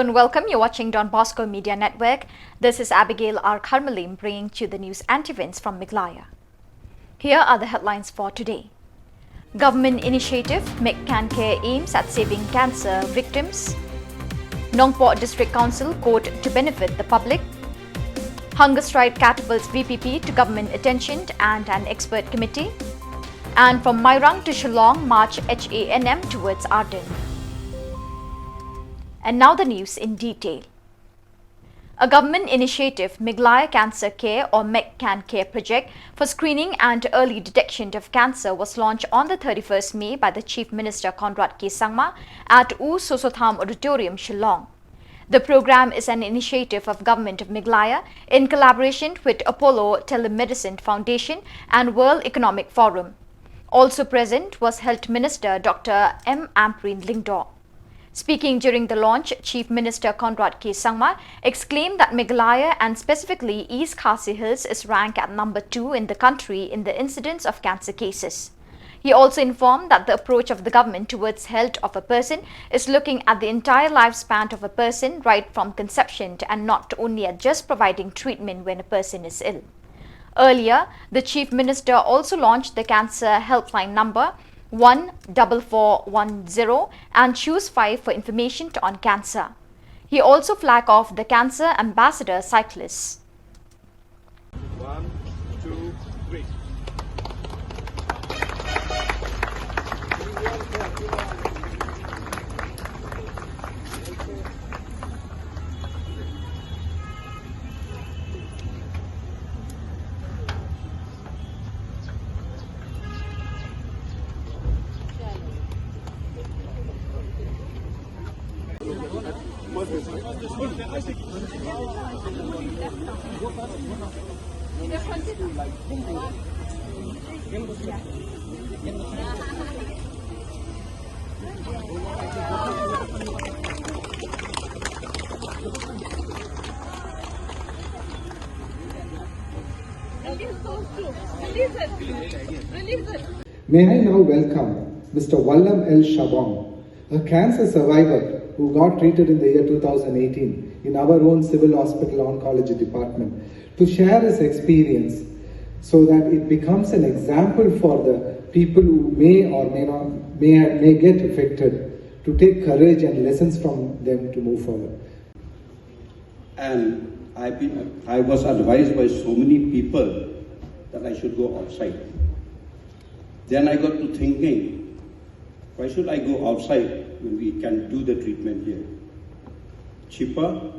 and welcome. You're watching Don Bosco Media Network. This is Abigail R. Karmalim bringing to the news and events from Meghalaya. Here are the headlines for today. Government initiative, Make Can Care aims at saving cancer victims. Nongpor District Council court to benefit the public. Hunger strike catapults VPP to government attention and an expert committee. And from Mairang to Shillong, march HANM towards Arden. And now the news in detail. A government initiative, Meghalaya Cancer Care or Make Can Care project for screening and early detection of cancer was launched on the 31st May by the Chief Minister Conrad K. Sangma at U Sosotham Auditorium, Shillong. The program is an initiative of Government of Meghalaya in collaboration with Apollo Telemedicine Foundation and World Economic Forum. Also present was Health Minister Dr. M. Ampreen Lingdor. Speaking during the launch, Chief Minister Conrad K. Sangma exclaimed that Meghalaya and specifically East Khasi Hills is ranked at number 2 in the country in the incidence of cancer cases. He also informed that the approach of the government towards health of a person is looking at the entire lifespan of a person right from conception and not only at just providing treatment when a person is ill. Earlier, the Chief Minister also launched the cancer helpline number 14410 and choose 5 for information on cancer. He also flagged off the cancer ambassador cyclists. 1, 2, 3. May I now welcome Mr. Wallam L. Shabong, a cancer survivor who got treated in the year 2018 in our own civil hospital oncology department, to share his experience so that it becomes an example for the people who may or may get affected, to take courage and lessons from them to move forward. And I was advised by so many people that I should go outside. Then I got to thinking, why should I go outside when we can do the treatment here? Cheaper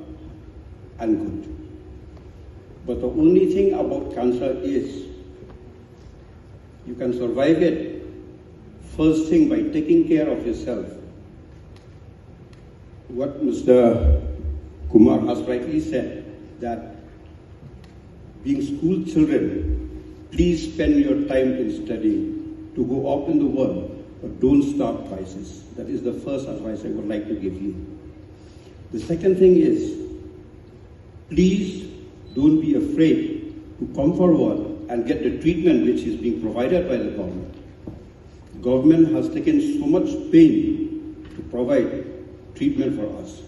and good. But the only thing about cancer is you can survive it first thing by taking care of yourself. What Mr. Kumar has rightly said, that being school children, please spend your time in studying to go out in the world, but don't start crisis. That is the first advice I would like to give you. The second thing is, please don't be afraid to come forward and get the treatment which is being provided by the government. The government has taken so much pain to provide treatment for us.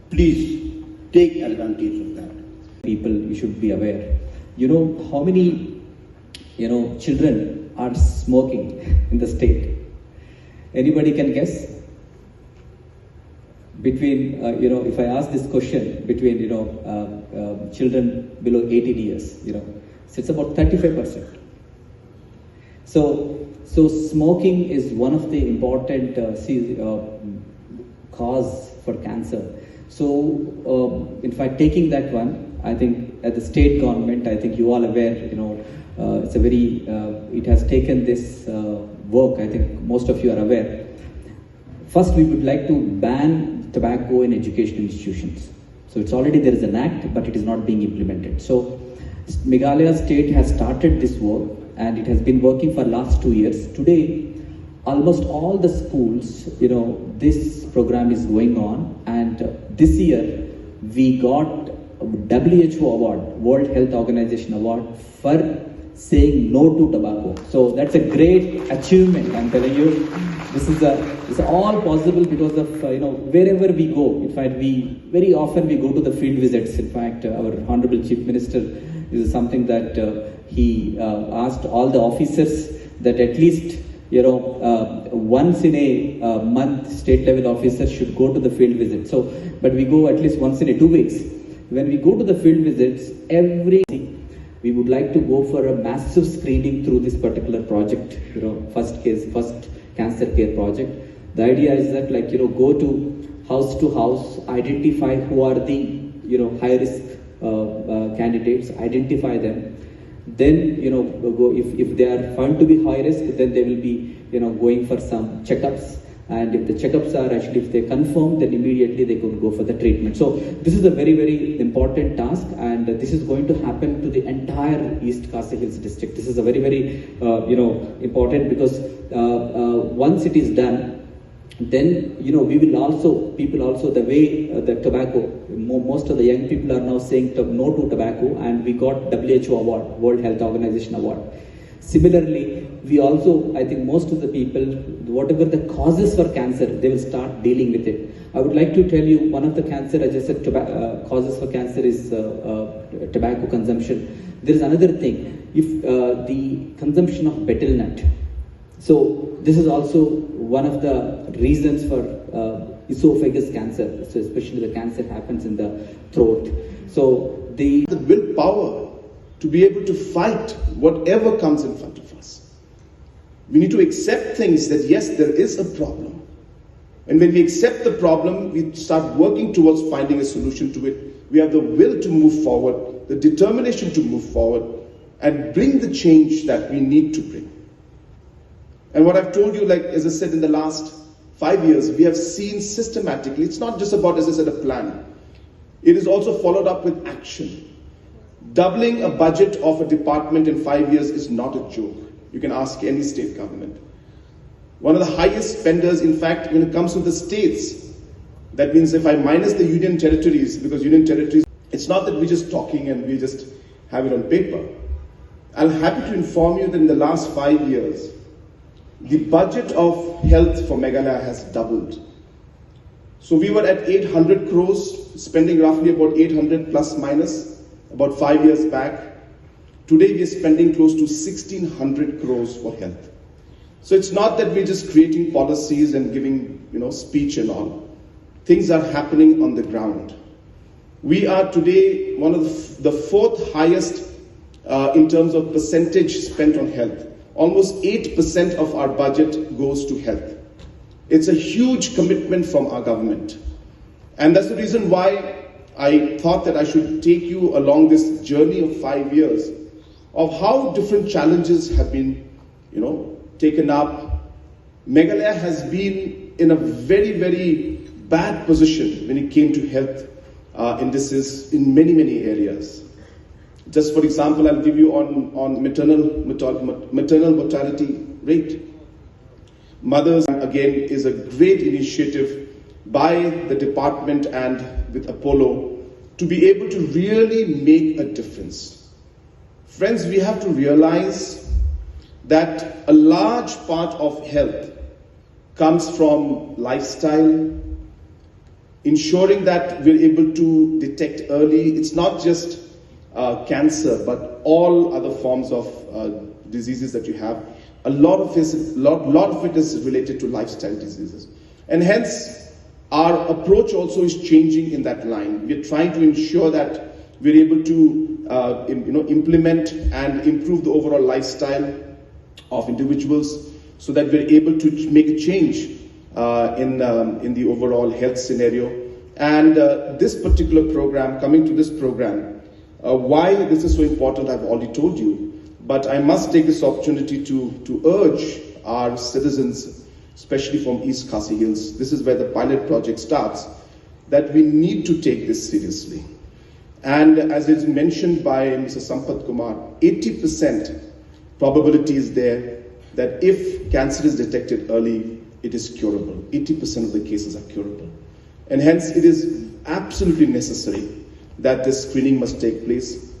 Please take advantage of that. People, you should be aware. You know how many, children are smoking in the state? Anybody can guess? Between, if I ask this question, between, children below 18 years, it's about 35%. So smoking is one of the important cause for cancer. So, in fact, taking that one, I think at the state government, I think you all aware, it's a very, it has taken this work, I think most of you are aware. First, we would like to ban tobacco in educational institutions. So it's already, there is an act, but it is not being implemented. So Meghalaya state has started this work and it has been working for last 2 years. Today, almost all the schools, this program is going on, and this year we got WHO award, World Health Organization award, for saying no to tobacco. So that's a great achievement, I'm telling you. This is all possible because of wherever we go. In fact, we very often we go to the field visits. In fact, our Honorable Chief Minister is something that he asked all the officers that at least once in a month, state level officers should go to the field visit. So, but we go at least once in a 2 weeks. When we go to the field visits, we would like to go for a massive screening through this particular project. First cancer care project. The idea is that go to house, identify who are the high risk candidates, identify them. Then go if they are found to be high risk, then they will be going for some checkups, and if the checkups are actually, if they confirm, then immediately they could go for the treatment. So this is a very, very important task, and this is going to happen to the entire East Khasi Hills district. This is a very, very important, because once it is done, then we will also, people also, the way the tobacco, most of the young people are now saying no to tobacco, and we got WHO award, World Health Organization award. Similarly, we also, I think most of the people, whatever the causes for cancer, they will start dealing with it. I would like to tell you, one of the cancer, as I said, causes for cancer is tobacco consumption. There is another thing, if the consumption of betel nut. So this is also one of the reasons for esophagus cancer. So especially the cancer happens in the throat. So the willpower to be able to fight whatever comes in front of us. We need to accept things that yes, there is a problem. And when we accept the problem, we start working towards finding a solution to it. We have the will to move forward, the determination to move forward, and bring the change that we need to bring. And what I've told you, like as I said, in the last 5 years, we have seen systematically, it's not just about, as I said, a plan. It is also followed up with action. Doubling a budget of a department in 5 years is not a joke. You can ask any state government. One of the highest spenders, in fact, when it comes to the states, that means if I minus the union territories, because union territories, it's not that we're just talking and we just have it on paper. I'm happy to inform you that in the last 5 years, the budget of health for Meghalaya has doubled. So we were at 800 crores, spending roughly about 800 plus minus, about 5 years back. Today we are spending close to 1600 crores for health. So it's not that we're just creating policies and giving speech and all. Things are happening on the ground. We are today one of the fourth highest in terms of percentage spent on health. Almost 8% of our budget goes to health. It's a huge commitment from our government. And that's the reason why I thought that I should take you along this journey of 5 years of how different challenges have been, taken up. Meghalaya has been in a very, very bad position when it came to health indices in many, many areas. Just for example, I'll give you on maternal mortality rate. Mothers, again, is a great initiative by the department and with Apollo to be able to really make a difference. Friends, we have to realize that a large part of health comes from lifestyle, ensuring that we're able to detect early. It's not just cancer, but all other forms of diseases that you have. A lot of it is related to lifestyle diseases. And hence, our approach also is changing in that line. We're trying to ensure that we're able to implement and improve the overall lifestyle of individuals so that we're able to make a change in the overall health scenario. And this particular program, coming to this program, why this is so important, I've already told you. But I must take this opportunity to urge our citizens, especially from East Khasi Hills, this is where the pilot project starts, that we need to take this seriously. And as is mentioned by Mr. Sampath Kumar, 80% probability is there that if cancer is detected early, it is curable. 80% of the cases are curable. And hence it is absolutely necessary that this screening must take place.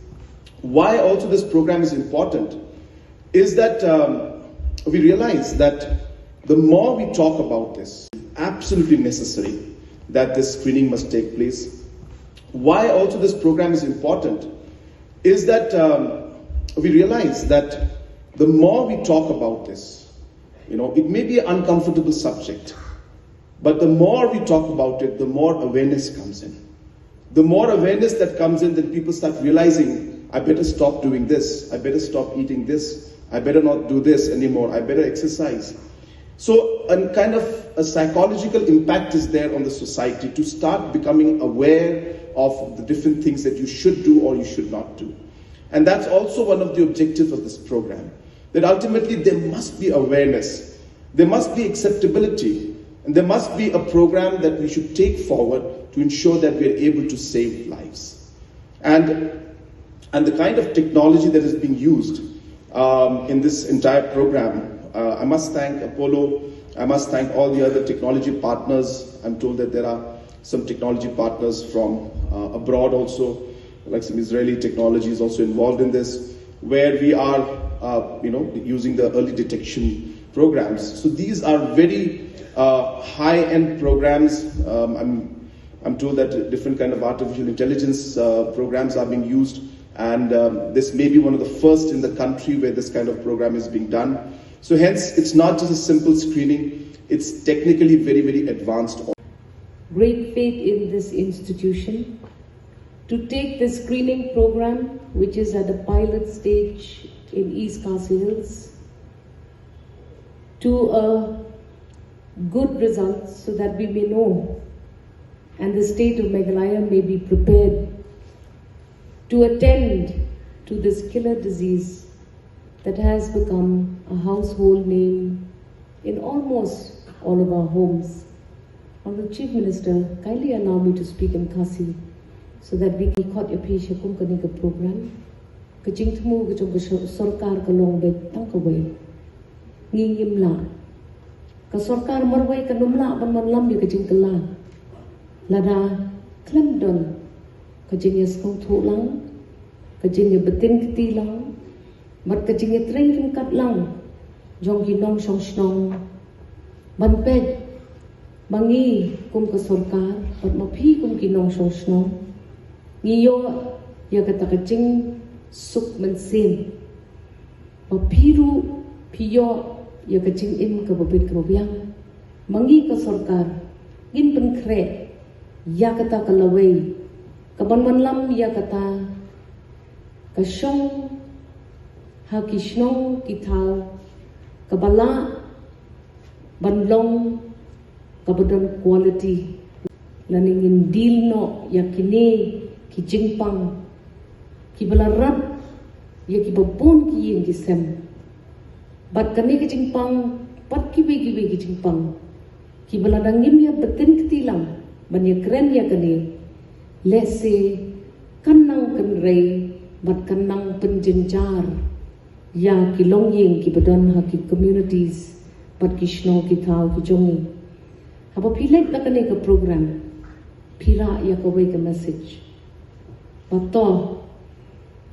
Why also this program is important is that we realize that The more we talk about this, absolutely necessary that this screening must take place. Why also this program is important is that we realize that the more we talk about this, it may be an uncomfortable subject, but the more we talk about it, the more awareness comes in. The more awareness that comes in, then people start realizing, I better stop doing this, I better stop eating this, I better not do this anymore, I better exercise. So a kind of a psychological impact is there on the society to start becoming aware of the different things that you should do or you should not do. And that's also one of the objectives of this program, that ultimately there must be awareness, there must be acceptability, and there must be a program that we should take forward to ensure that we are able to save lives. And the kind of technology that is being used in this entire program, I must thank Apollo, I must thank all the other technology partners. I'm told that there are some technology partners from abroad also, like some Israeli technology is also involved in this, where we are using the early detection programs. So these are very high-end programs. I'm told that different kind of artificial intelligence programs are being used, and this may be one of the first in the country where this kind of program is being done. So hence, it's not just a simple screening, it's technically very, very advanced. Great faith in this institution to take the screening program, which is at the pilot stage in East Khasinews, to a good result so that we may know and the state of Meghalaya may be prepared to attend to this killer disease that has become a household name in almost all of our homes. Honorable Chief Minister, kindly allow me to speak in Khasi so that we can cut your patient program. Kajing tumu kajong sarkar kalong bet tang kaway. Ngingim la. Ka sarkar marway kanumla ban manlam ya kajing kala. Lada klemdon kajing ya skong thulang kajing ya betin kiti lang. But kajing ya train kat lang. Jong ginong song snong. Banped mangi kum ka sarkar pat mapi kum ginong song snong. Ngiyo ya kata kajing suk mensin. Papiru piyo ya kajing im ka babit ka babyang. Mangi ka sarkar gin penkre ya kata kalaway. Kaban manlam ya kata kasyong hakishnong kitaw kabala banlong kabadan quality laningin dilno yakini kijingpang kibalarat ya kibabon ki yang kisem bat kani kijingpang pat kibi kijingpang kibaladangim ya betin ketilang ban ya keren ya kani lese kanang kenrei bat kanang penjenjar ya kilong ying kibadon haki communities bat kishno kitaw kijongi haba pilek na kani ka program pira ya kaway ka message bato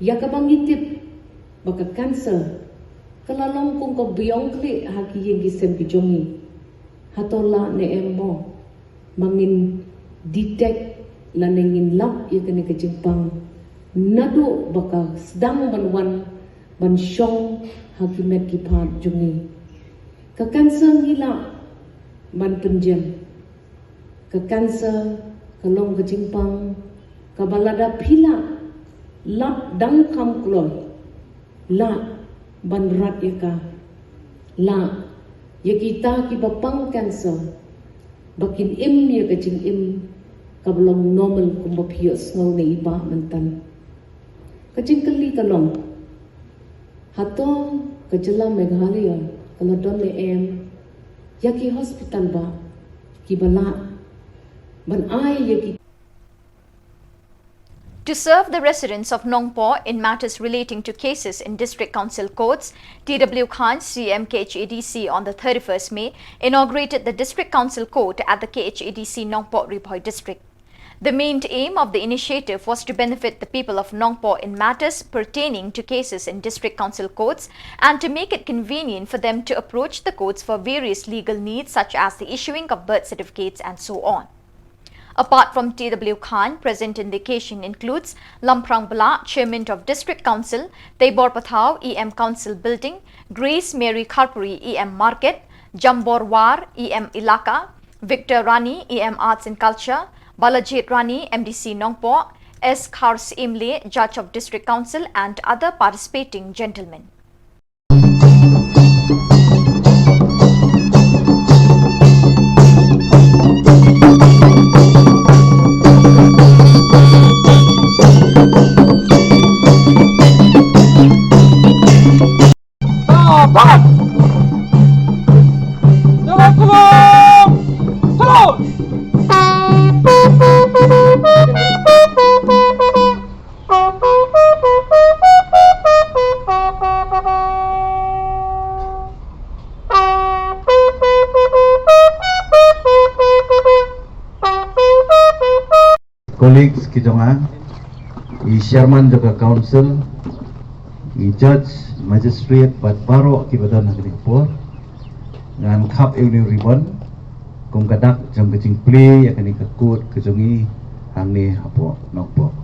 ya kabangitip baka cancer kalalong kung ka biyong kli haki ying kisem kijongi hatola ne emmo mangin detect lanengin lap ya kani kajingpang nado baka sedang banwan ban syong hakimet kipat jungi ka cancer ngila ban penjem ka cancer kalong kajingpang kabalada pila lap dang kam klon la ban rat yaka la ya kita ki bapang cancer bakin im ya kajing im kabalong normal kumbapiyos ngaw na iba mantan kajing kali kalong hato kajala Meghalaya kaladon le em yaki hospital ba kibala ban ay yaki. To serve the residents of Nongpo in matters relating to cases in District Council courts, TW Khan, CM KHADC on the 31st May inaugurated the District Council Court at the KHADC Nongpo Ripoy District. The main aim of the initiative was to benefit the people of Nongpoh in matters pertaining to cases in district council courts and to make it convenient for them to approach the courts for various legal needs such as the issuing of birth certificates and so on. Apart from T.W. Khan, present in the occasion includes Lamprang Bala, Chairman of District Council, Taibor Pathau, EM Council Building, Grace Mary Kharpuri, EM Market, Jambor War, EM Ilaka, Victor Rani, EM Arts and Culture, Balajit Rani, MDC Nongpoh, S. Khars Imle, Judge of District Council and other participating gentlemen. Colleagues kijong i-chairman juga council, i-judge, magistrate, pat baro kibadan ng po ngan kap euni ribbon kung kadak jang kecing play ya kani kakut kejongi hangni apo nokpo.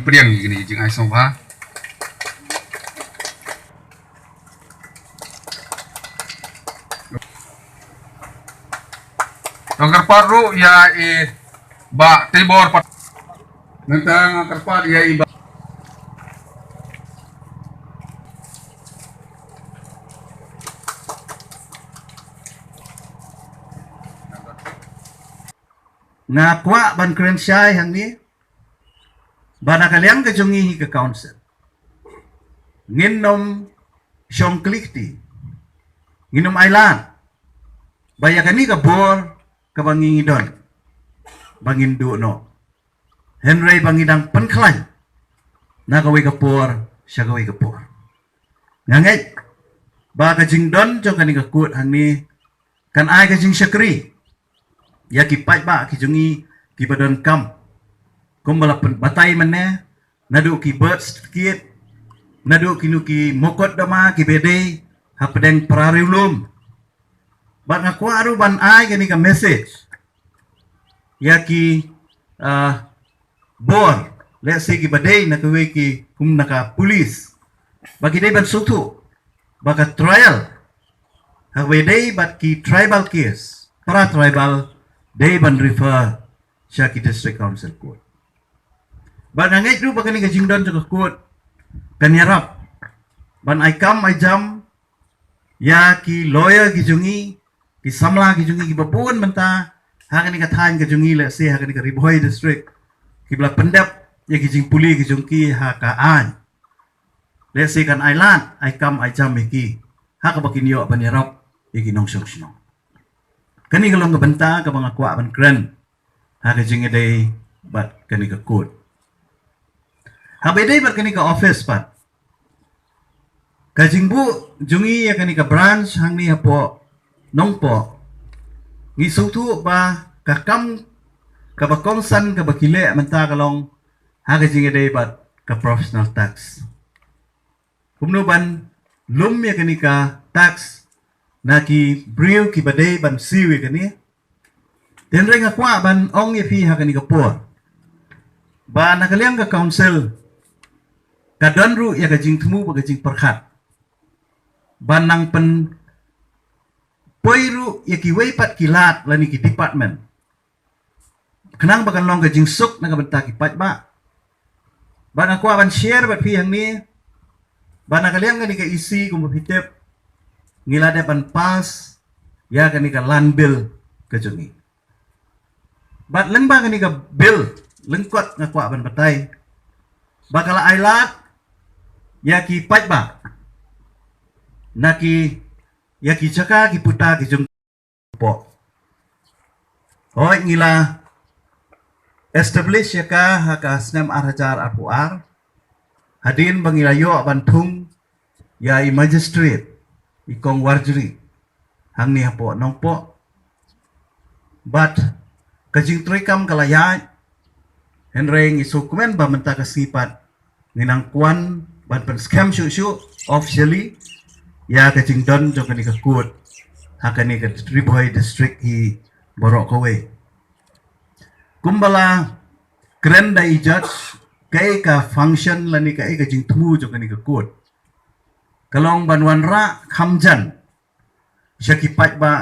Priang gini jeng ai soba Tongkar paru ya ba tibor pat nentang kerpat ya iba ngakwa ban keren syai hang ni bana kalian kejongi ke council nginom syong klikti nginom ailan bayakan ni ke bor ke bangingidon bangindu no Henry bangidang penklan na kawai ke por siya kawai ke por ngangai ba ka jingdon jong kani ke kut hang ni kan ai ka jing syakri ya ki pai ba ki jongi ki badon kam kumbala batai mana nadu ki birth certificate nadu kinuki mokot dama ki bede hapedeng prarilum ban aku aru ban ai gani ka message ya ki bor let's say ki bede na kuwe ki kum naka police bagi dei ban sutu baka trial ha bede bat ki tribal case para tribal dei ban refer sya ki district council court ban angai tu bakani ka jingdon juga court kan yarap ban ai kam ai jam ya ki lawyer ki jungi ki samla ki jungi ki babun menta hagani ka thain ka jungi le se hagani ka riboy district ki bla pendap ya ki jing puli ki jungki ha ka an le se kan island ai kam ai jam ki ha ka bakin yo ban yarap ki nong syong syong kani ka long ka benta ka bang akwa ban kren ha ka jingi dei bat kani ka court habedai bat kani ka office pat Kajingbu jungi ya kani ka branch hang ni hapo nongpo ngi sutu ba kakam ka bakongsan ka bakile menta kalong ha kajing ede bat ka professional tax kumno ban lum ya kani ka tax na ki brio ki bade ban siwi kani den renga kwa ban ong ya fi ha kani ka por ba nakaliang ka council kadonru ya kajing temu ba kajing perkhat banang pen poiru ya ki weipat kilat lani ki department kenang bakan long kajing suk na kabenta ki pat ba ban aku akan share bat pi hang ni ban nakaliang ni ka isi kum hitep ngilade pan pas ya kani ka land bill kajungi bat lengba kani ka bill lengkot ngaku ban batai bakala ailat ya ki pat ba naki ya ki jaka ki puta ki jung po hoi ngila establish ya ka haka snem arhajar apuar hadin bangilayo bantung ya i magistrate i kong warjuri hang ni hapo nongpo but kajing troikam kalaya henreng isu kumen ba menta kasipat nginang kuan ban pen scam shu officially ya kajing don jong kani ka kut hakani ka Riboy district hi borok kowe kumbala krenda i judge kai ka function lani ka kajing temu jong kani ka kut kalong banwan ra khamjan syakipat ba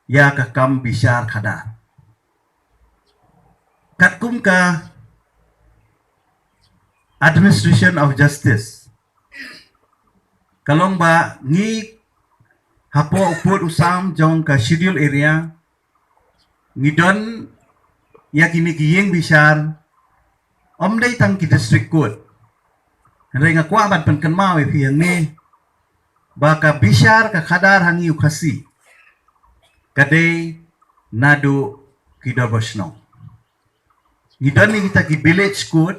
ya ka kam bishar khada katkum ka administration of justice kalong ba ngi hapo uput usam jong ka schedule area ngidon ya kini kiyeng bishar omdai tang ki district court henry nga kwa ban pen kenmau e piang ni ba ka bishar ka khadar hangi ukhasi kade nadu ki dobosno ngidon ni kita ki village court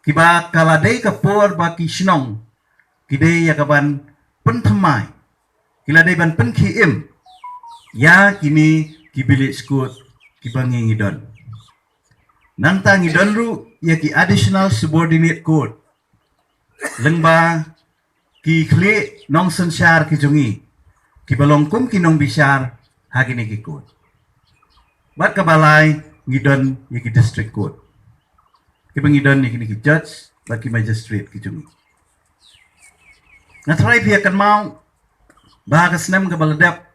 kiba kaladei ka por ba ki shnong kidei ya kaban penthamai kiladei ban penki im ya kini kibilik skut kibangi ngidon nanta ngidon ru ya ki additional subordinate court lengba ki khle nong sanshar ki jungi kibalong kum kinong bishar hagini ki court bat kabalai ngidon ya ki district court kibang ngidon ni kini ki judge bat ki magistrate ki jungi ngatrai pihak kan mau bahag snem ke baladap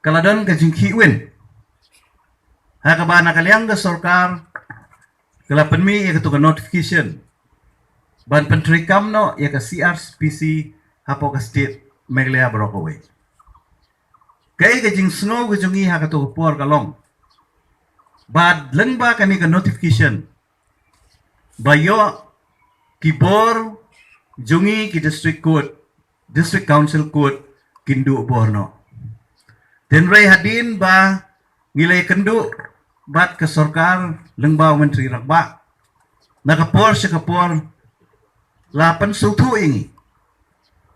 kaladon ke jingki win ha ka bana kaliang ke sorkar kala penmi ya ketuka notification ban pentri kamno ya ke CRPC hapo ke state Meghalaya Brokaway kai ke jing snow ke jungi ha ketuka por kalong bad lengba kani ke notification bayo kibor jungi ki district court district council court kindu borno tenrai hadin ba ngilai kendu bat ke sorkar lengbau menteri rakba nakapor sekapor lapan sutu ini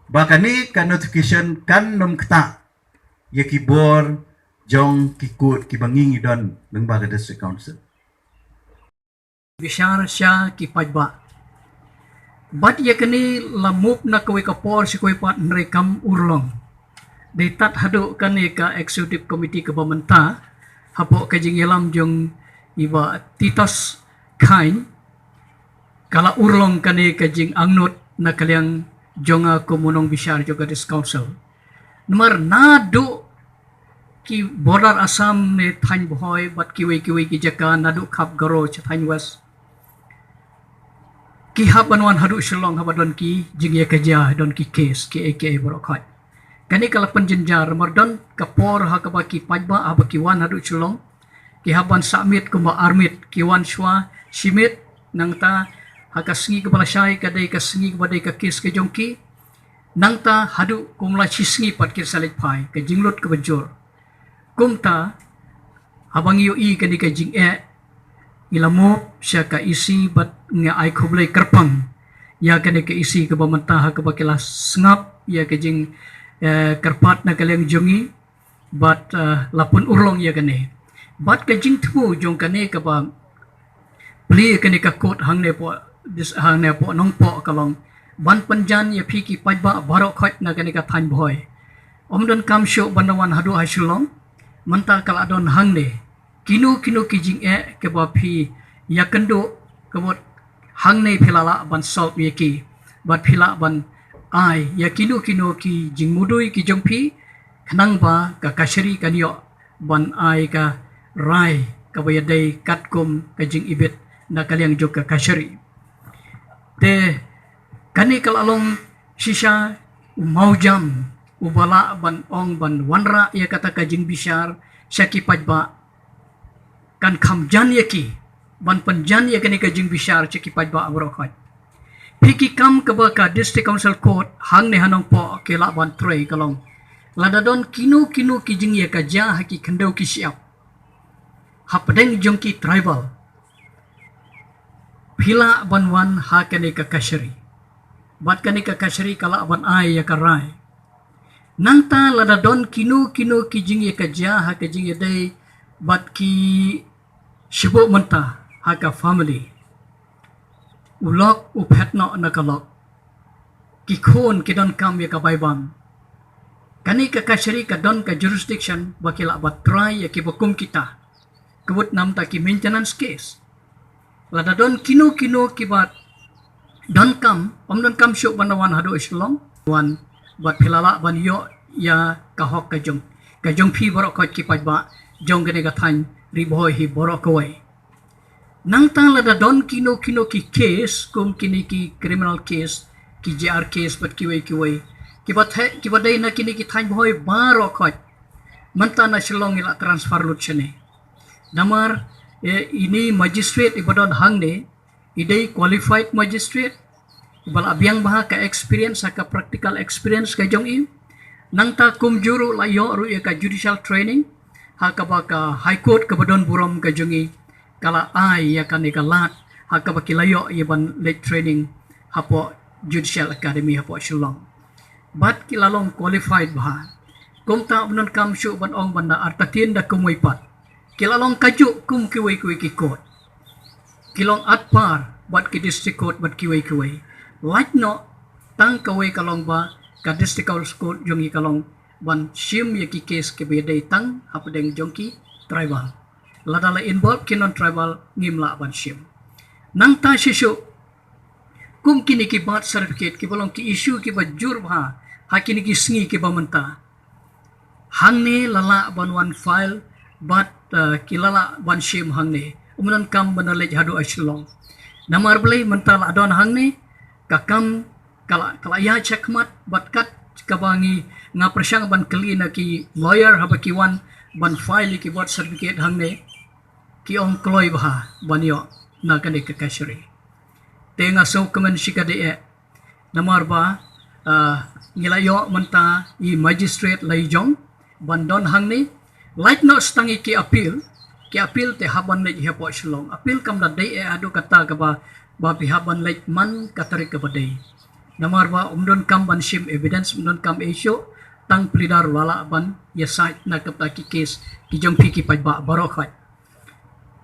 bakani kan notification kan nom kta ya ki bor jong ki court ki bangingi don lengba ke district council bishar sya ki pajba bat yakni lamuk na kawai kapor si kawai pat nrekam urlong de tat hadu kani ka executive committee ka bamenta hapo ka jingilam jong iba titos kain kala urlong kani ka jing angnot na kaliang jonga komunong bishar juga dis council nomor nadu ki border asam ne thain boy bat kiwi ki jaka nadu khap garo thain was ki habanwan hadu Shillong habadon ki jingya kerja don ki case ki aka borokai kani kala penjenjar mardon kapor hakaba ki pajba abaki wan hadu Shillong ki haban submit kumba armit ki wan shwa simit nangta hakasngi kepala syai kadai kasngi kepada ka case ke jongki nangta hadu kumla chisngi pat ki salik pai ke jinglut ke bejor kumta habangi yo i kani ka jing ilamu syaka isi bat nga ai kublai kerpang ya kene ke isi ke pemerintah ke bakila sengap ya ke jing kerpat na kaliang jungi bat lapun urlong ya kene bat ke jing tu jong kene ke ba beli kene ka kot hang ne po hang ne po nong po kalong ban panjan ya phiki pajba barok khot na kene ka than boy omdon kam sho bandawan hadu ha Shillong manta kala don hang ne kino ki jing ke ba phi ya kendo ke bot hang ne philala ban salt ye ki bat phila ban ai ya kino ki jing mudui ki jong phi khnang ba ka kashri kanyo ban ai ka rai ka ba dei katkum ka jing ibet na kaliang jok ka kashri te kani kalalong shisha maujam ubala ban ong ban wanra ya kata ka jing bishar syaki pajba kan khamjan ye ki ban panjan ya kani ka jing bishar syaki pajba abrokhat Piki kam ke baka district council court hang ne hanong po ke la ban trei kalong ladadon kino ki jing ye ka ja haki khandau ki siap hapdeng jong ki tribal phila ban wan ha kane ka kashri bat kane ka kashri kala ban ai ya ka rai nangta ladadon kino ki jing ye ka ja ha ka jing ye dei bat ki shibo manta ha ka family ulok uphetno nakalok kikhon kidon kam ya kabaybam kani ka kashri ka don ka jurisdiction bakila bat try ya kibakum kita kebut nam ta ki maintenance case lada don kino kibat don kam don kam syuk banawan hadu Shillong wan bat philala ban yo ya kahok ka jong phi borok ko ki pajba jong gene ga than riboy hi borok koi nang tang lada don kino ki case kum kini ki criminal case ki JR case bat ki wei ki badai na kini ki thain boy baro khot manta na Shillong ila transfer lut chene namar ini magistrate ibadon hang ne idei qualified magistrate bal abyang baha ka experience ka practical experience ka jong in nang ta kum juru la yo ru ka judicial training ha ka ba ka high court ka badon burom ka jongi kala ai ya kan ikalat ha ka bakilayo iban late training hapo judicial academy hapo Shillong bat kilalong qualified bah kumta unon kam syu ban ong banda artatin da kumoi pat kilalong kaju kum kiwei ki court kilong atpar bat ki district court bat kiwei like no tang kawei kalong ba ka district court jong kalong ban shim ya ki case ke bedai tang hapdeng jongki tribal ladala involved kinon tribal ngimla ban shim nang ta shishu kum kini ki birth certificate ki bolong ki issue ki ba jur bha hakini ki sngi ki ba manta hangne lala ban one file but kilala ban shim hangne umunan kam banalej hadu Shillong namar blai manta la don hangne kakam kala ya checkmat bat kat kabangi nga prasyang ban klina ki lawyer habaki wan ban file ki birth certificate hangne ki ong kloy bah banyo na kani ka kashri tenga so kaman shikade namar ba ngilayo manta i magistrate laijong bandon hangni like no stangi ki appeal te haban le hepo Shillong appeal kam da dei adu kata ka ba pihaban le man katari ka badai namar ba umdon kam ban shim evidence umdon kam issue tang plidar wala ban ya site na kapta ki case ki jong phi ki pajba barokhat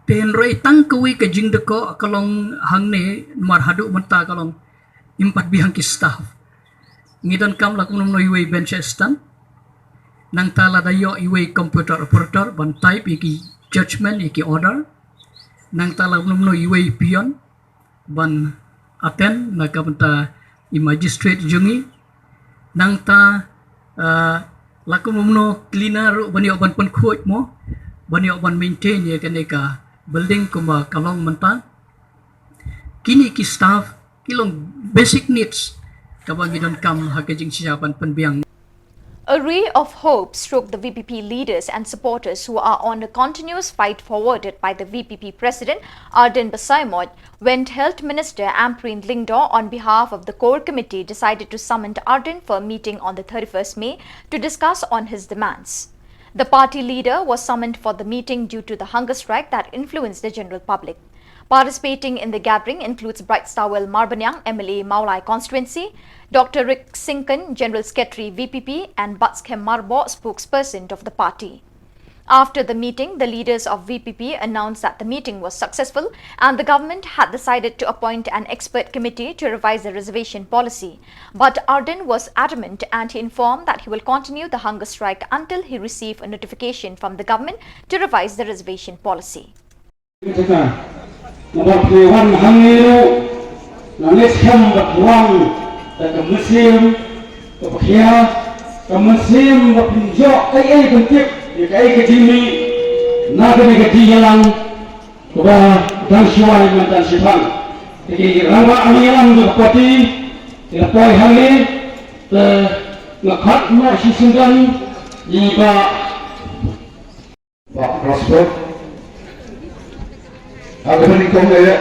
ten roi tang kawi ka jing de ko kalong hangne mar hadu mata kalong impat bihang ki staff ngidon kam la kum no iwe bench stand nang tala dayo iwe computer operator ban type iki judgment iki order nang tala no iwe pion ban attend na kapta i magistrate jungi nang ta lakum no cleaner banyo ban pon khoj mo banyo ban maintain ye kaneka building kuma kalong menta kini ki staff kilong basic needs kabang gidon kam hakajing siyapan panbiang. A ray of hope struck the VPP leaders and supporters who are on a continuous fight forwarded by the VPP President Arden Basaimot when Health Minister Ampreen Lingdaw on behalf of the core committee decided to summon Arden for a meeting on the 31st May to discuss on his demands. The party leader was summoned for the meeting due to the hunger strike that influenced the general public. Participating in the gathering includes Bright Stowell Marbanyang, MLA Maulai Constituency, Dr. Rick Sinkan, General Secretary VPP, and Batskem Marbo, spokesperson of the party. After the meeting, the leaders of VPP announced that the meeting was successful and the government had decided to appoint an expert committee to revise the reservation policy. But Arden was adamant and he informed that he will continue the hunger strike until he receives a notification from the government to revise the reservation policy. Ikai kecimi, naga ni kecil yang kuba dan siwai mantan sifang. Jadi rawa amilan tu pati, lepai hari, lekat masih singgan, jika Pak Prosper, aku beri kau ya,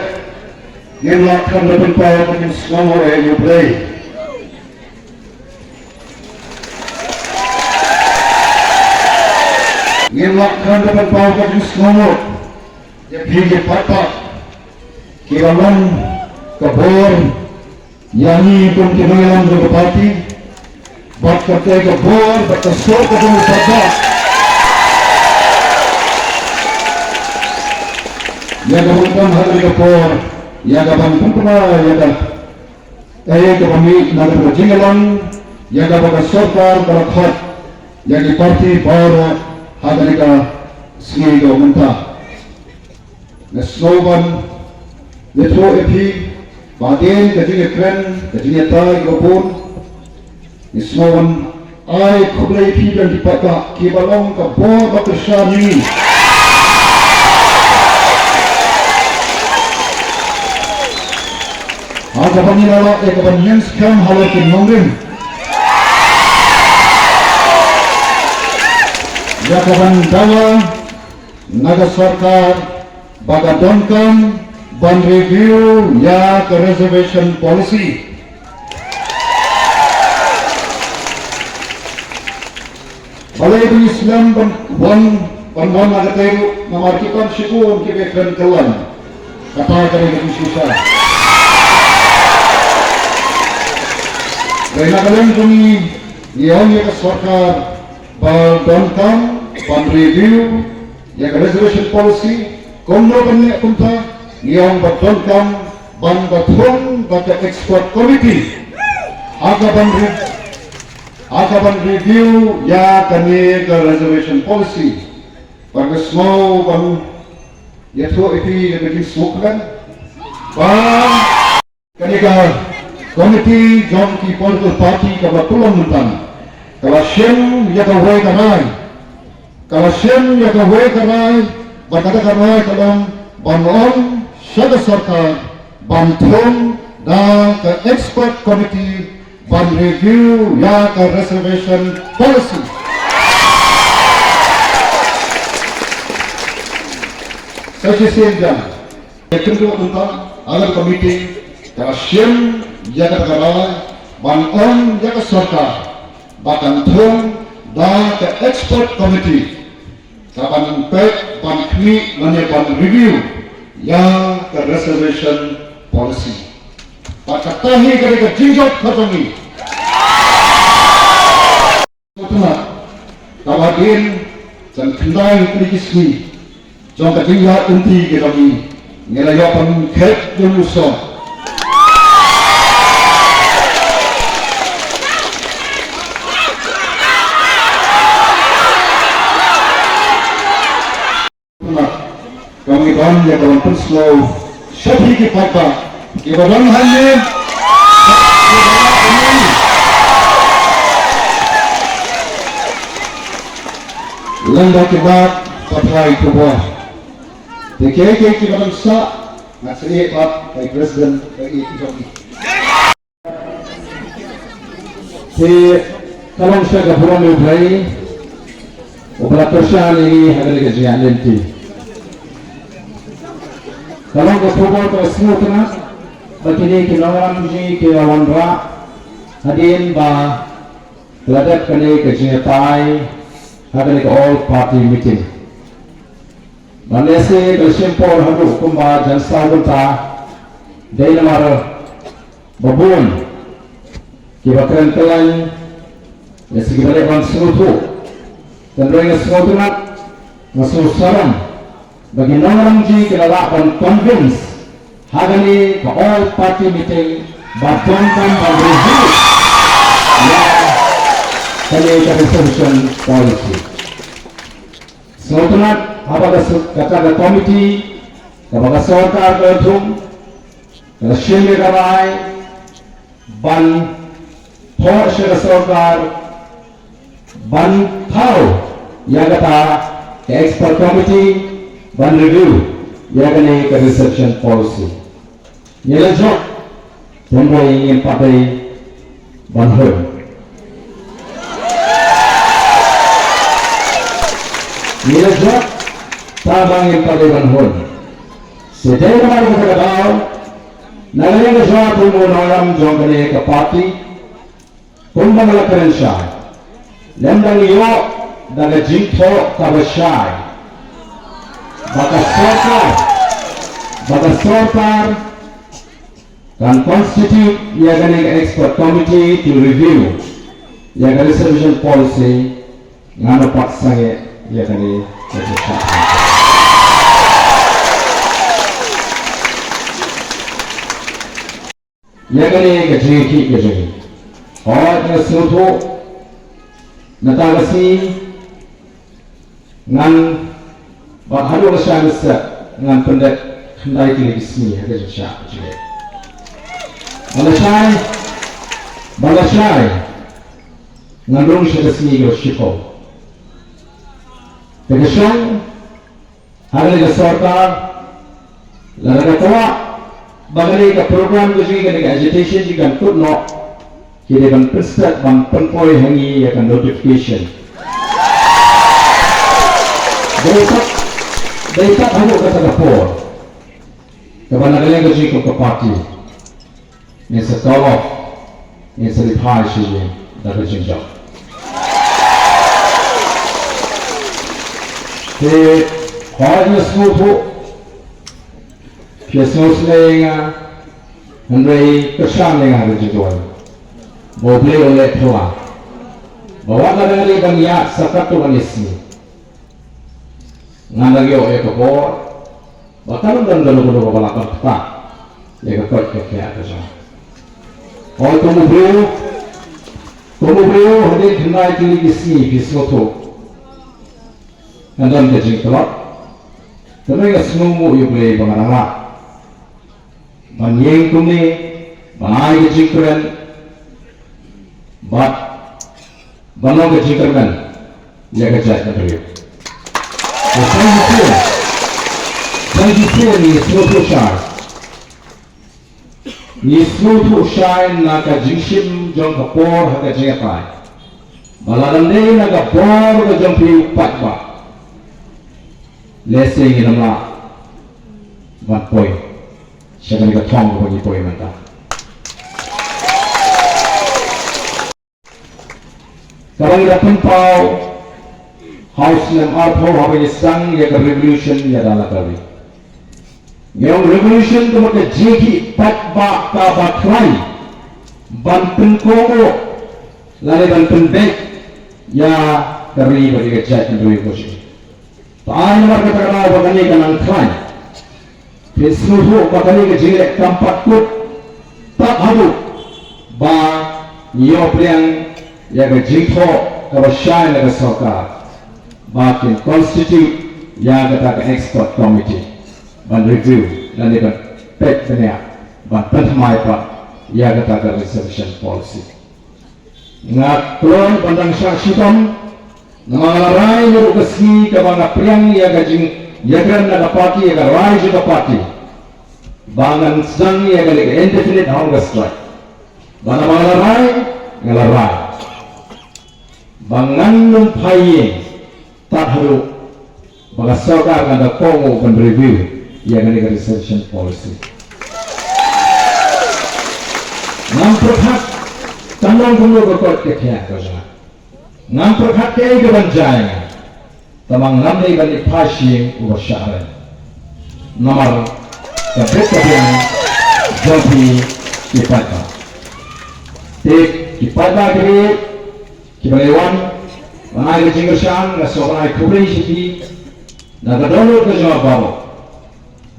yang lakukan depan power dengan semua orang yang play. Yang lakukan depan power dengan semua, yang pilih patah, kiraman kabur, yang ini pun kemahiran berpati, buat kata kabur, buat kesor ketemu patah. Yang kemudian hari kapur, yang kapan pun pernah yang kami nak berjinggalan, yang kapan serta berkhot, yang di parti baru hari ka sini government. Neslogan, letro epi, baden kajing ekran, kajing etai kapur. Neslogan, ay kublai epi dan dipatah kibalong kapur batersah ini. Ada penilaian ekonomi sekarang halau kinongin. Ya kawan dawa, naga sarkar, bagadonkan, ban review ya ke reservation policy. Balai Islam ban naga teru namarkipan syukur kibekran kelan. Kata kali susah. Karena kalian kami yang ya sarkar berdonkan, ban review, ya reservation policy, kondo banyak kumta yang berdonkan, ban batung, bata expert committee, ban review, ya kami ke reservation policy, bagus mau ban ya tu itu yang bikin sukkan, ban kami ke Komiti Jomki Political Party kebetulan mentan. Kalau Shem ya kawai karai, kalau Shem ya kawai karai, berkata karai kalau banon syada sarkar, bantung dan ke expert committee, ban review ya ke reservation policy. Saya siapkan. Yang kedua tentang agar komiti kalau Shem jaga karai, banon jaga sarkar, bahkan thong dan ke expert committee, kapan pek ban kmi lanya ban review yang ke reservation policy. Bahkan tahi kerja jinjot kami. Tuhan, kawadin dan kendai perikismi, jom kejinjat inti kami, ngelayapan kek jemuson. Kami kan ya kawan perslow syafi ki papa ki badan hanne landa ki bat patrai ko bo deke ki badan sa ngasri pat kai president kai joki si kalong sa gapuran ni bhai operator sa ni hagale ke jianenti. Kalau keputusan tersebut nak, begini kilogram ji kilogram hadin ba ladat kene ke jiatai hadin ke all party meeting. Malaysia bersimpul hadu kumba jansa bunta dari namara babun kibakran kelain ya segi balik bang serutu dan doa serutu nak masuk salam bagi orang ji kelak dan convince hari ke all party meeting bertonton dan review ya kali resolution policy serutu nak apa kata komiti kepada sarkar bertum Rashin Meghalaya ban Porsche sarkar ban tahu yang kata expert committee ban review yang kini ke reception policy ialah job tunggu ingin pakai ban hur ialah job tabang ingin pakai ban hur sejauh mana kita tahu nagari ke suatu orang jongkane ke parti kumbang lakaran syai lembang iyo daga jingto kabasyai baka sarkar kan constitute yagani expert committee to review yagani resolution policy ngano paksange yagani resolution yagani gajiki gajiki और नसुतो नतागसी ngan bahalu kesyamsa ngan pendak hendai televisi ada jasa je balasai ngan rong sedasi yo shiko kesyang hari ke sarkar lara tua bagari ke program tu juga dengan agitation juga kut no kira kan pesat bang penpoi hangi akan notification Daisak hanya kata kapor kepada kalian kerja ke parti ni setolok ni selipah sih dari jenjang di hari semua tu biasa selenga hendai kesan dengan rejuan boleh oleh Tuhan bawa kalian banyak sakatu manisni ngan lagi oleh kapor bahkan dan dalam balakang tak ya kapor kaya kerja oh kamu beliau hadir hendak televisi bisoto dan kerja kelak tapi semua you boleh bangarang manyeng kumi bangai kerja keren but banong kerja keren ya kerja beliau Saya ni semua shine nak jingsim jong kapor hak jengapai. Balaran ni nak kapor ke jong piu patba. Lesing ini nama mat poi. Siapa ni ketong bagi poi mata. Kalau kita pempau House yang arpo apa sang ya ke revolution ya dalam kali. Yang revolution tu macam jeki patba kabaklai banten komo lalu banten bek ya kari bagi kecak kenduri kosi. Tahan nomor kata kata bagani kanan klai. Pesuhu bagani kejilek kampat kut tak hadu ba nyo priang ya ke jingko kabasyan ya ke sarkar. Bakin constitute yang kata expert committee ban review dan dia pet banyak ban pertama apa yang kata resolution policy ngat klon pandang syaksitam ngalarai nuruk kesi kabanga priang ya gajing ya kan ada parti ya rai juga parti bangan sedang ya kali indefinite hunger strike bana ngalarai bangan numpai tak harus bagi sarkar ada kongo dan review yang ada resolution policy. Nampak tandang kumlo berkot kekaya kerja. Nampak kaya kebanjai. tamang namai balik pasi ubah syahran nomor kebetulan joki kipata kipata kiri kibalewan manai jinggersan ngasokai kubri siki nagadolo ke jawab baru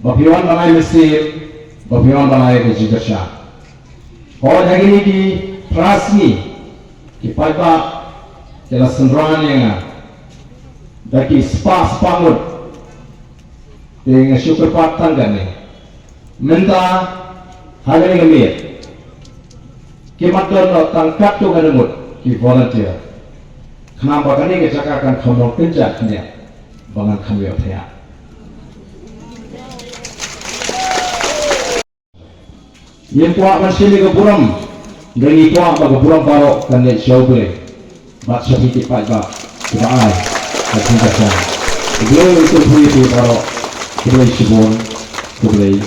bapiwan manai mesir bapiwan manai jinggersan kalau hari ini di prasni kipata jelas senranya daki spa spangut dengan syukur patang gani minta hari ini kimaton no tangkat tu ganumut ki volunteer kenapa kani ke cakakan kamu kerja ni bangan kami apa yang tua masih ni keburam dari tua bagi keburam baru kan ni show boleh mak seperti pada kebaai dan juga beliau itu boleh baru boleh sibuk boleh.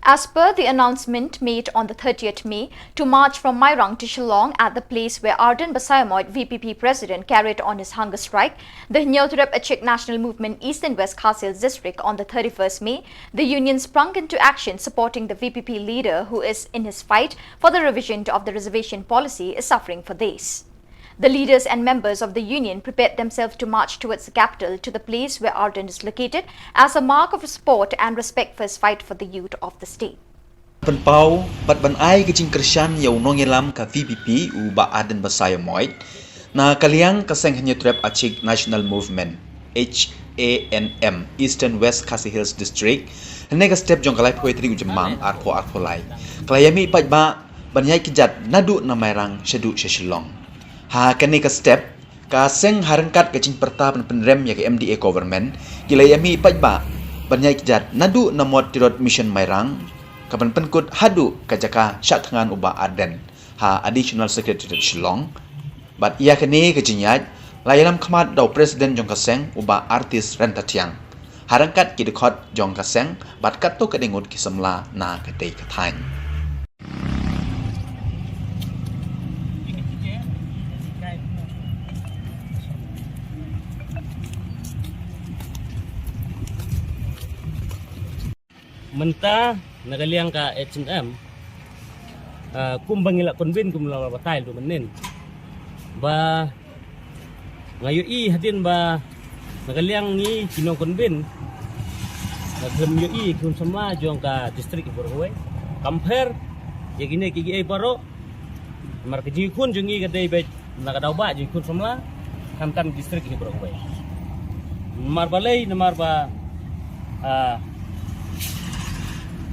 As per the announcement made on the 30th May to march from Mairang to Shillong at the place where Arden Basayamoit VPP President carried on his hunger strike, the Nyothrep Achik National Movement East and West Khasinews District on the 31st May, the union sprung into action supporting the VPP leader who is in his fight for the revision of the reservation policy is suffering for this. The leaders and members of the union prepared themselves to march towards the capital to the place where Arden is located as a mark of support and respect for his fight for the youth of the state. Penpau bat ban ai kecing kersan yau nongelam ka VPP u ba Arden Basayamoit na kaliang kaseng Nyothrep Achik National Movement HANM Eastern West Khasi Hills District nega step jong kalai poetry u jemang arpo lai klayami pat ba banyai kijat nadu na Mairang shedu Shillong. Ha kani ka step ka seng harangkat kecing perta penrem ya ke MDA government kilayami pajba banyai kijat nadu namot tirot mission Mairang kapan penkut hadu kajaka syatngan uba Arden ha additional secretary Shillong bat ia kani kejinyat layalam khamat dau president jong kaseng uba artis rentatiang harangkat kidekot jong kaseng bat katto kadengut kisemla na ketei kathain. Menta nagaliang ka H&M kumbang ila konbin kumlaw batay do manin ba ngayon hadin ba nagaliang ni kinong konbin naglem yo kun sama jong ka district Boroway compare ya gini kigi baro mar ka jikun jongi ka day bet nakadaw ba jikun samla kam district Boroway mar balay na mar ba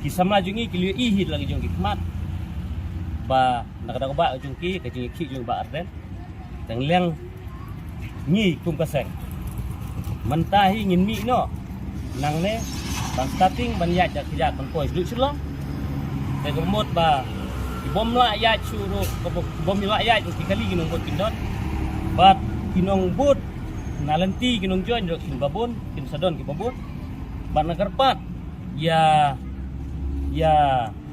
kisamla jungi kiliyo ihid lagi jong kikmat ba nakadaw ba jong ki kajing ki jong ba Arden tangliang ni kum kaseng mentahi ngin mi no nang ne bang starting ban ya jak jak ban poi lu Shillong te gomot ba bom la ya churu bom la ya ki kali ginong bot kindon bat kinong bot nalanti kinong join ro kin babon kin sadon ki babon ban nagarpat ya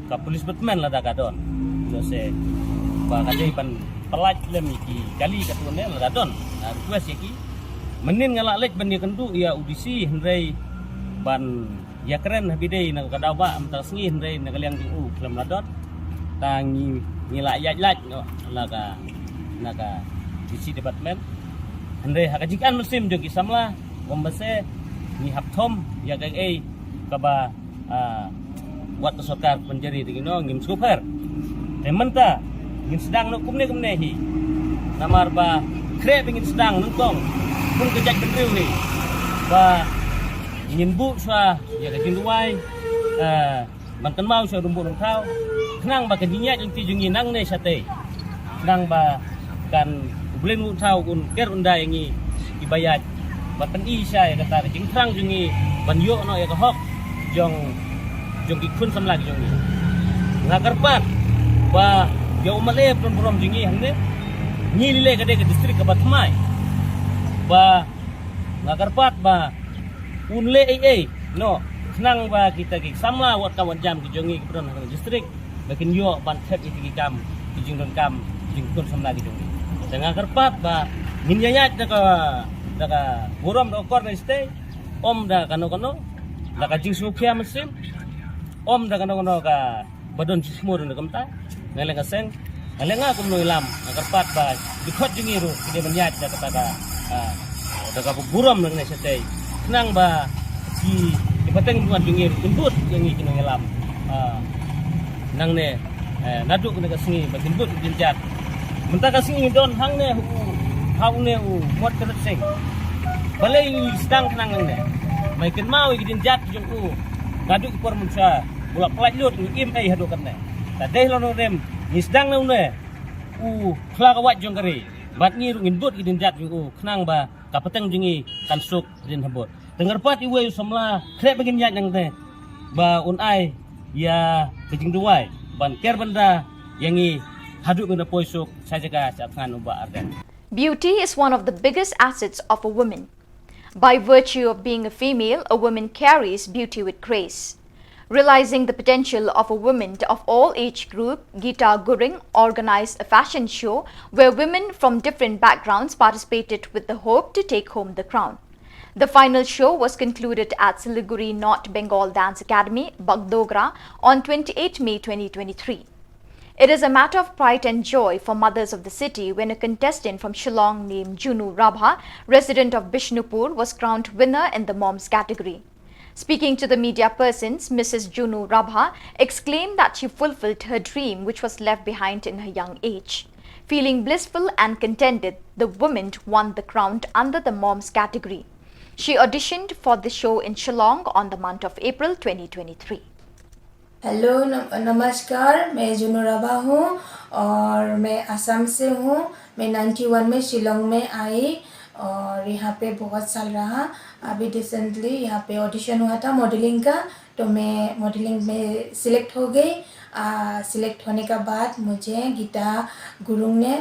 ka polis batman la dagadon no se ba kadai pan pelaj lem iki kali katune la dadon request iki menin ngala lek ban kendu ya audisi hendrai ban ya keren habidei na kadawa am tasngi hendrai na kaliang du kelam ladot tangi ngila yaj no laga naga disi department hendrai hakajikan musim jogi samla bombase ni haptom ya gang kaba buat kesorkar penjari tingino ngim super tementa ngin sedang no kumne hi namar ba kre ngin sedang nungkong pun kejak kendriu hi ba ngin bu sa ya gajin duai man kan mau sa rumbu nang thau nang ba kadinya jeng ti jungi nang ne sate nang ba kan blen mu thau un ker unda yangi ibayat batan isa ya kata jing trang jungi ban yo no ya ka hok jong ikun samlag jong ngakarpat ba yo male prom jungi hande ni lile kade ke distrik ke Batmai ba ngakarpat ba unle no nang ba kita ki sama wat kawan jam ki jongi ke pron distrik bakin yo ban thep ki kam ki jing don kam jing kun samlag jongi dengan kerpat ba minyanya daga buram do kor na stay om da kano daga jing supia mesin om da kano ka badon sismur na kamta ngaleng kaseng ngaleng aku no ilam kerpat ba dikot jingiru kide menyat daga buram na stay nang ba ki pateng buat jingiru timbut yang iki no ilam nang ne naduk na kasingi ba timbut dinjat mentah kasih don hang ne muat kerut sing balai sedang kenang ne mai ken mau gidin jat jong ngadu por munsa bulak pelaj lut im hadu kan ne ta deh lono rem ni sedang ne khla ka wat jong kari bat ni ngin but gidin jat jong kenang ba ka peteng jingi kan suk din habot dengar pat iwe samla krep begin nyat jang ne ba un ai ya kejing duai ban ker benda yangi Beauty is one of the biggest assets of a woman. By virtue of being a female, a woman carries beauty with grace. Realizing the potential of a woman of all age group, Geeta Guring organized a fashion show where women from different backgrounds participated with the hope to take home the crown. The final show was concluded at Siliguri North Bengal Dance Academy, Bagdogra on 28 May 2023. It is a matter of pride and joy for mothers of the city when a contestant from Shillong named Junu Rabha, resident of Bishnupur, was crowned winner in the moms category. Speaking to the media persons, Mrs. Junu Rabha exclaimed that she fulfilled her dream which was left behind in her young age. Feeling blissful and contented, the woman won the crown under the moms category. She auditioned for the show in Shillong on the month of April 2023. हेलो नमस्कार, मैं जुनू राभा हूँ और मैं असम से हूँ। मैं 91 में शिलोंग में आई और यहाँ पे बहुत साल रहा। अभी रिसेंटली यहाँ पे ऑडिशन हुआ था मॉडलिंग का, तो मैं मॉडलिंग में सिलेक्ट हो गई। सिलेक्ट होने का बाद मुझे गीता गुरुंग ने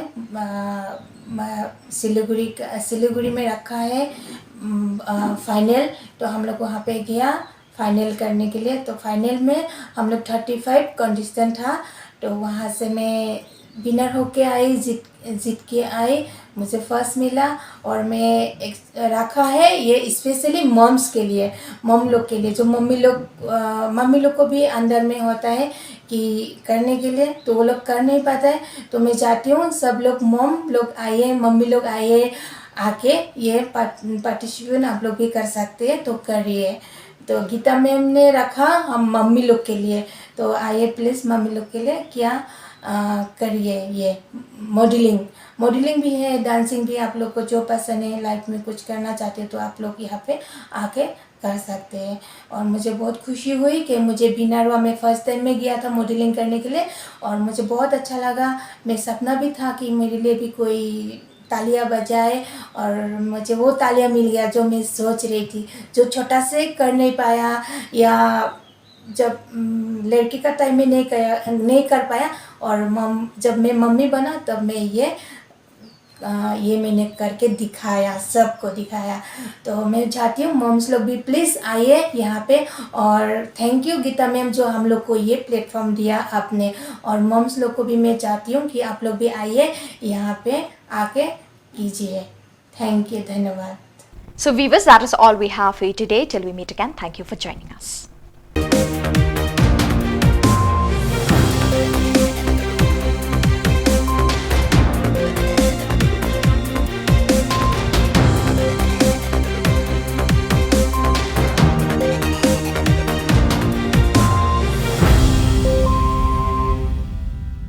सिलीगुड़ी में रखा है फाइनल, तो हम लोग वहाँ पे गया फाइनल करने के लिए। तो फाइनल में हम लोग 35 कंटेस्टेंट था, तो वहाँ से मैं विनर होके आई, जीत के आई। मुझे फर्स्ट मिला और मैं रखा है ये स्पेशली मॉम्स के लिए, मॉम लोग के लिए, जो मम्मी लोग को भी अंदर में होता है कि करने के लिए, तो वो लोग कर नहीं पाता है। तो मैं चाहती हूँ सब लोग मॉम लोग आइए, मम्मी लोग आइए, आके ये पार्टिसिपेट आप लोग भी कर सकते हैं, तो करिए। तो गीता मैम ने रखा हम मम्मी लोग के लिए, तो आइए प्लीज़ मम्मी लोग के लिए क्या करिए। ये मॉडलिंग भी है, डांसिंग भी, आप लोग को जो पसंद है, लाइफ में कुछ करना चाहते हैं तो आप लोग यहाँ पे आके कर सकते हैं। और मुझे बहुत खुशी हुई कि मुझे विनर हुआ। मैं फर्स्ट टाइम में गया था मॉडलिंग करने के लिए और मुझे बहुत अच्छा लगा। मैं सपना भी था कि मेरे लिए भी कोई तालियां बजाए और मुझे वो तालियां मिल गया जो मैं सोच रही थी, जो छोटा से कर नहीं पाया या जब लड़की का टाइम में नहीं कर पाया। और जब मैं मम्मी बना तब मैं ये मैंने करके दिखाया, सबको दिखाया। तो मैं चाहती हूँ मॉम्स लोग भी प्लीज़ आइए यहाँ पे। और थैंक यू गीता मैम जो हम लोग को ये प्लेटफॉर्म दिया आपने। और मॉम्स लोग को भी मैं चाहती हूँ कि आप लोग भी आइए यहाँ पे आके कीजिए। थैंक यू, धन्यवाद। So viewers, that is all we have for you today. Till we meet again, thank you for joining us.